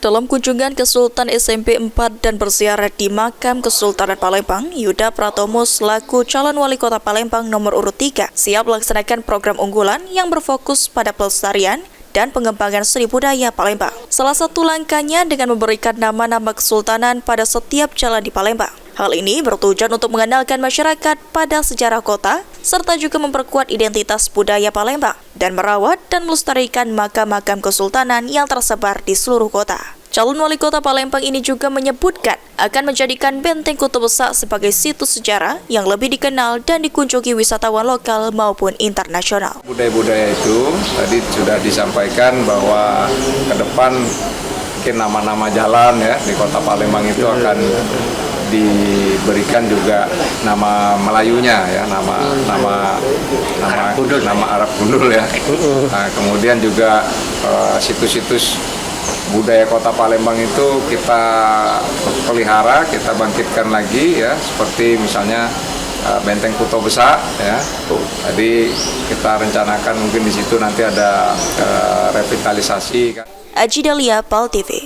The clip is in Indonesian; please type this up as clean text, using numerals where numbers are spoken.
Dalam kunjungan ke Sultan SMP 4 dan berziarah di makam Kesultanan Palembang, Yuda Pratomo selaku calon wali kota Palembang nomor urut 3 siap melaksanakan program unggulan yang berfokus pada pelestarian dan pengembangan seni budaya Palembang. Salah satu langkahnya dengan memberikan nama-nama kesultanan pada setiap jalan di Palembang. Hal ini bertujuan untuk mengenalkan masyarakat pada sejarah kota, serta juga memperkuat identitas budaya Palembang, dan merawat dan melestarikan makam-makam kesultanan yang tersebar di seluruh kota. Calon wali kota Palembang ini juga menyebutkan akan menjadikan Benteng Kuto Besak sebagai situs sejarah yang lebih dikenal dan dikunjungi wisatawan lokal maupun internasional. Budaya-budaya itu tadi sudah disampaikan bahwa ke depan mungkin nama-nama jalan ya di kota Palembang itu akan diberikan juga nama Melayunya ya, nama Arab Gundul ya. Nah, kemudian juga situs-situs budaya kota Palembang itu kita pelihara, kita bangkitkan lagi ya, seperti misalnya Benteng Kuto Besak ya. Jadi kita rencanakan mungkin di situ nanti ada revitalisasi. Aji Dalia, PAL TV.